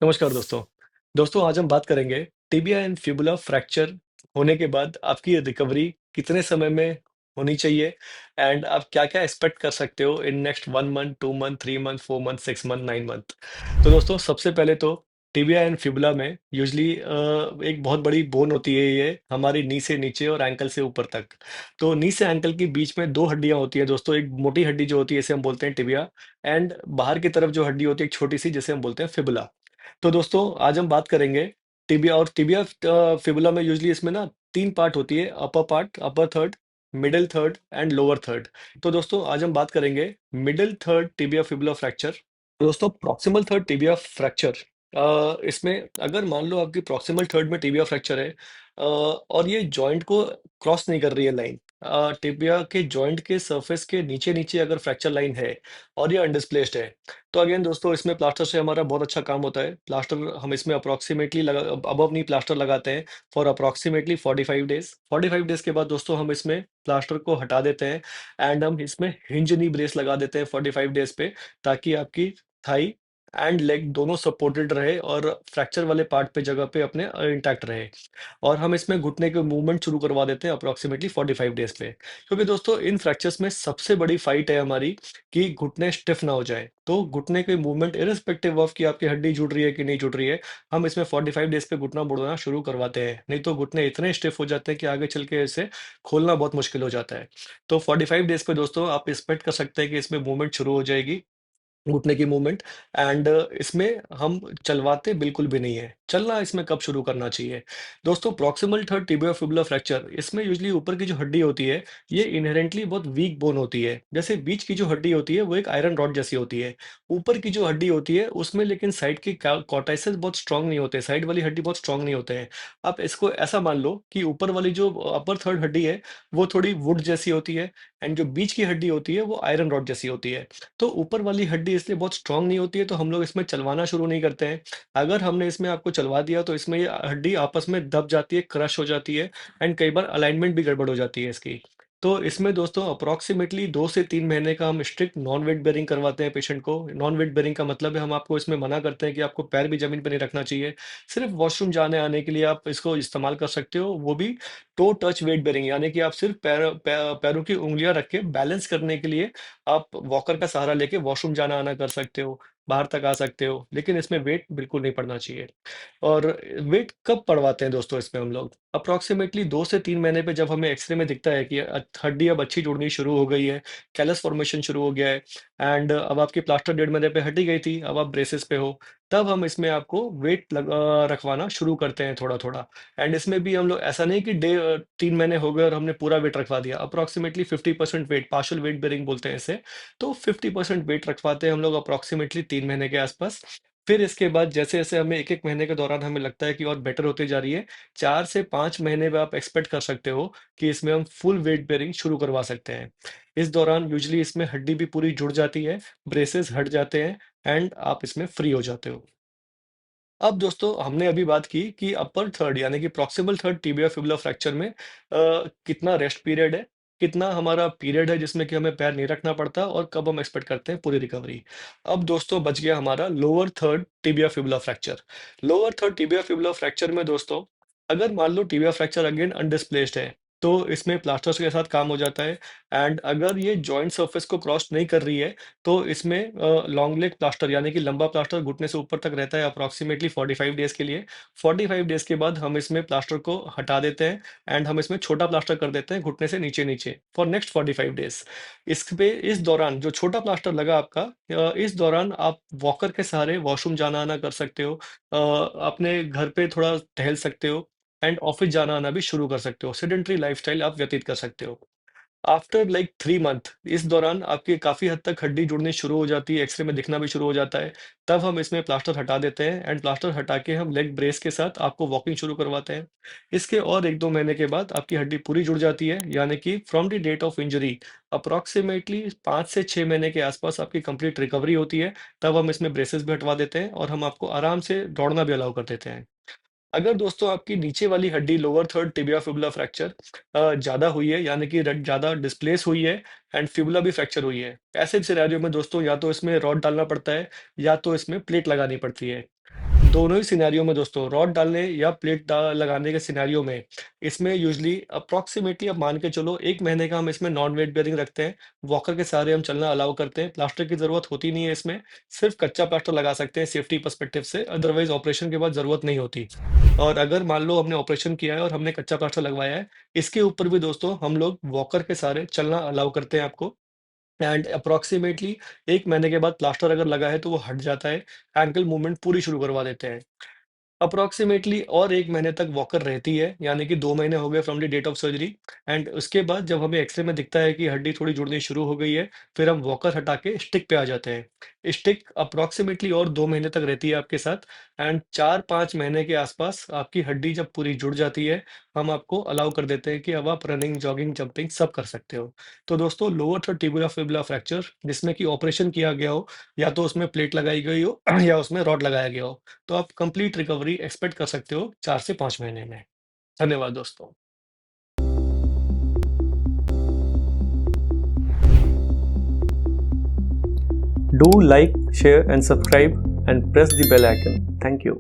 नमस्कार दोस्तों। दोस्तों आज हम बात करेंगे टिबिया एंड फिबुला फ्रैक्चर होने के बाद आपकी रिकवरी कितने समय में होनी चाहिए एंड आप क्या-क्या एक्सपेक्ट कर सकते हो in next 1 month, 2 month, 3 month, 4 month, 6 month, 9 month. तो दोस्तों सबसे पहले तो टिबिया एंड फिबुला में यूजुअली एक बहुत बड़ी बोन होती है ये हमारी नी से नीचे और एंकल से ऊपर तक। तो नी से एंकल के बीच में 2 हड्डियाँ होती हैं दोस्तों, एक मोटी हड्डी जो होती है इसे हम बोलते हैं टिबिया एंड बाहर की तरफ जो हड्डी होती है एक छोटी-सी जिसे हम बोलते हैं फिबुला। तो दोस्तों आज हम बात करेंगे टिबिया फिबुला में यूजुअली इसमें ना 3 पार्ट होती है, upper part, upper third, middle third and lower third. तो दोस्तों आज हम बात करेंगे middle third tibia fibula fracture. दोस्तों प्रॉक्सिमल थर्ड टिबिया फ्रैक्चर इसमें अगर मान लो आपकी प्रॉक्सिमल थर्ड में टिबिया फ्रैक्चर है और ये जॉइंट को क्रॉस नहीं कर रही है लाइन, टिबिया के जॉइंट के सरफेस के नीचे नीचे अगर फ्रैक्चर लाइन है और ये अनडिस्प्लेस्ड है, तो अगेन दोस्तों इसमें प्लास्टर से हमारा बहुत अच्छा काम होता है। प्लास्टर हम इसमें अप्रॉक्सीमेटली लगा अबव नी प्लास्टर लगाते हैं फॉर अप्रॉक्सीमेटली 45 डेज। 45 डेज के बाद दोस्तों हम इसमें प्लास्टर को हटा देते हैं एंड हम इसमें हिंज नी ब्रेस लगा देते हैं 45 डेज पे, ताकि आपकी थाई एंड लेग दोनों सपोर्टेड रहे और फ्रैक्चर वाले पार्ट पे जगह पे अपने इंटैक्ट रहे। और हम इसमें घुटने के मूवमेंट शुरू करवा देते हैं अप्रॉक्सीमेटली 45 डेज पे, क्योंकि दोस्तों इन फ्रैक्चर्स में सबसे बड़ी फाइट है हमारी कि घुटने स्टिफ ना हो जाए। तो घुटने के मूवमेंट इर्रिस्पेक्टिव ऑफ कि आपकी हड्डी जुड़ रही है कि नहीं जुड़ रही है, हम इसमें 45 डेज पे घुटना मुड़ना शुरू करवाते हैं, नहीं तो घुटने इतने स्टिफ हो जाते हैं कि आगे चल के इसे खोलना बहुत मुश्किल हो जाता है। तो 45 डेज पे दोस्तों आप एक्सपेक्ट कर सकते हैं कि इसमें मूवमेंट शुरू हो जाएगी, घुटने की मूवमेंट एंड इसमें हम चलवाते बिल्कुल भी नहीं है। चलना इसमें कब शुरू करना चाहिए? दोस्तों proximal third tibia fibular fracture इसमें यूजुअली ऊपर की जो हड्डी होती है, ये इन्हेरेंटली बहुत वीक बोन होती है। जैसे बीच की जो हड्डी होती है, वो एक आयरन रॉड जैसी होती है। ऊपर की जो हड्डी होती है, उसमें लेकिन साइड के कॉर्टाइसेस बहुत स्ट्रॉन्ग नहीं होते, साइड वाली हड्डी बहुत स्ट्रॉन्ग नहीं होते हैं। आप इसको ऐसा मान लो कि ऊपर वाली जो अपर थर्ड हड्डी है, वो थोड़ी वुड जैसी होती है एंड जो बीच की हड्डी होती है, वो आयरन रॉड जैसी होती है। तो ऊपर वाली हड्डी इसलिए बहुत स्ट्रांग नहीं होती है, तो हम लोग इसमें चलवाना शुरू नहीं करते हैं। अगर हमने इसमें आपको चलवा दिया तो इसमें ये हड्डी आपस में दब जाती है, क्रश हो जाती है एंड कई बार अलाइनमेंट भी गड़बड़ हो जाती है इसकी। तो इसमें दोस्तों अप्रॉक्सिमेटली 2 से 3 महीने का हम स्ट्रिक्ट नॉन वेट बेयरिंग करवाते हैं पेशेंट को। नॉन वेट बेयरिंग का मतलब है हम आपको इसमें मना करते हैं कि आपको पैर भी ज़मीन पे नहीं रखना चाहिए। सिर्फ़ वॉशरूम जाने-आने के लिए आप इसको इस्तेमाल कर सकते हो, वो भी टो टच वेट बेयरिंग, यानी कि आप सिर्फ़ पैरों की उँगलियाँ रख के बैलेंस करने के लिए आप वॉकर का सहारा लेके वॉशरूम जाना-आना कर सकते हो, बाहर तक आ सकते हो, लेकिन इसमें वेट बिल्कुल नहीं पड़ना चाहिए। और वेट कब पड़वाते हैं दोस्तों इसमें हम लोग? अप्रॉक्सिमेटली 2 से 3 महीने पे जब हमें एक्स-रे में दिखता है कि हड्डी अब अच्छी जुड़नी शुरू हो गई है, कैलस फॉर्मेशन शुरू हो गया है एंड अब आपकी प्लास्टर 1.5 महीने पे हट ही गई थी, अब आप ब्रेसेस पे हो, तब हम इसमें आपको वेट रखवाना शुरू करते हैं थोड़ा-थोड़ा। एंड इसमें भी हम लोग ऐसा नहीं कि 3 महीने हो गए और हमने पूरा वेट रखवा दिया, approximately 50% weight, partial weight bearing बोलते हैं इसे। तो 50% वेट रखवाते हैं हम लोग अप्रॉक्सिमेटली 3 महीने के आसपास। फिर इसके बाद जैसे-जैसे हमें 1-1 महीने के दौरान हमें लगता है कि और बेटर होती जा रही है, 4 से 5 महीने में आप एक्सपेक्ट कर सकते हो कि इसमें हम फुल वेट बेयरिंग शुरू करवा सकते हैं। इस दौरान यूजुअली इसमें हड्डी भी पूरी जुड़ जाती है, ब्रेसेस हट जाते हैं एंड आप इसमें फ्री हो जाते हो। अब दोस्तों हमने अभी बात की कि अपर थर्ड यानी कि proximal third tibia fibula fracture में कितना रेस्ट पीरियड है, कितना हमारा पीरियड है जिसमें कि हमें पैर नहीं रखना पड़ता और कब हम एक्सपेक्ट करते हैं पूरी रिकवरी। अब दोस्तों बच गया हमारा lower third tibia fibula fracture. Lower third tibia fibula fracture में दोस्तों अगर मान लो टिबिया फ्रैक्चर अगेन अनडिस्प्लेस्ड है, तो इसमें प्लास्टर्स के साथ काम हो जाता है एंड अगर ये जॉइंट सरफेस को क्रॉस नहीं कर रही है, तो इसमें लॉन्ग लेग प्लास्टर यानी कि लंबा प्लास्टर घुटने से ऊपर तक रहता है अप्रॉक्सिमेटली 45 डेज़ के लिए। 45 डेज़ के बाद हम इसमें प्लास्टर को हटा देते हैं एंड हम इसमें छोटा प्लास्टर कर देते हैं घुटने से नीचे-नीचे फॉर नेक्स्ट 45 डेज़। इस दौरान जो छोटा प्लास्टर लगा आपका, इस दौरान आप वॉकर के सहारे वॉशरूम जाना-आना कर सकते हो। अपने घर पे थोड़ा टहल सकते हो एंड ऑफिस जाना-आना भी शुरू कर सकते हो। सेडेंटरी लाइफ़स्टाइल आप व्यतीत कर सकते हो। आफ्टर लाइक 3 मंथ इस दौरान आपकी काफ़ी हद तक हड्डी जुड़नी शुरू हो जाती है, एक्स-रे में दिखना भी शुरू हो जाता है। तब हम इसमें प्लास्टर हटा देते हैं एंड प्लास्टर हटा के हम लेग ब्रेस के साथ आपको वॉकिंग शुरू करवाते हैं। इसके और 1-2 महीने के बाद आपकी हड्डी पूरी जुड़ जाती है, यानी कि from the date of injury approximately 5 से 6 महीने के आसपास आपकी कंप्लीट रिकवरी होती है। तब हम इसमें ब्रेसेस भी हटवा देते हैं और हम आपको आराम से दौड़ना भी अलाउ कर देते हैं। अगर दोस्तों आपकी नीचे वाली हड्डी lower third tibia fibula fracture ज़्यादा हुई है, यानी कि ज़्यादा डिस्प्लेस हुई है एंड फिबुला भी फ्रैक्चर हुई है, ऐसे सिनेरियो में दोस्तों या तो इसमें रॉड डालना पड़ता है या तो इसमें प्लेट लगानी पड़ती है। दोनों ही सिनेरियो में दोस्तों रॉड डालने या लगाने के सिनेरियो में इसमें यूजुअली अप्रॉक्सिमेटली आप मान के चलो 1 महीने का हम इसमें नॉन वेट बेयरिंग रखते हैं। वॉकर के सहारे हम चलना अलाउ करते हैं। प्लास्टर की ज़रूरत होती नहीं है इसमें, सिर्फ़ कच्चा प्लास्टर लगा सकते हैं सेफ्टी पर्सपेक्टिव से, अदरवाइज़ ऑपरेशन के बाद ज़रूरत नहीं होती। और अगर मान लो हमने ऑपरेशन किया है और हमने कच्चा प्लास्टर लगवाया है, इसके ऊपर भी दोस्तों हम लोग वॉकर के सहारे चलना अलाउ करते हैं आपको। एंड अप्रॉक्सिमेटली 1 महीने के बाद प्लास्टर अगर लगा है तो वो हट जाता है, एंकल मूवमेंट पूरी शुरू करवा देते हैं। अप्रॉक्सिमेटली और 1 महीने तक वॉकर रहती है, यानी कि 2 महीने हो गए from the date of surgery. And उसके बाद जब हमें एक्स-रे में दिखता है कि हड्डी थोड़ी जुड़नी शुरू हो गई है, फिर हम वॉकर हटा के स्टिक पे आ जाते हैं। स्टिक अप्रॉक्सिमेटली और 2 महीने तक रहती है आपके साथ। एंड 4-5 महीने के आसपास आपकी हड्डी जब पूरी जुड़ जाती है, हम आपको अलाउ कर देते हैं कि अब आप रनिंग, जॉगिंग, जंपिंग सब कर सकते हो। तो दोस्तों लोअर थर्ड टिबुला फिबुला फ्रैक्चर जिसमें कि ऑपरेशन किया गया हो, या तो उसमें प्लेट लगाई गई हो या उसमें रॉड लगाया गया हो, तो आप कंप्लीट रिकवरी एक्सपेक्ट कर सकते हो 4 से 5 महीने में। धन्यवाद दोस्तों। Do like, share and subscribe and press the bell icon. Thank you.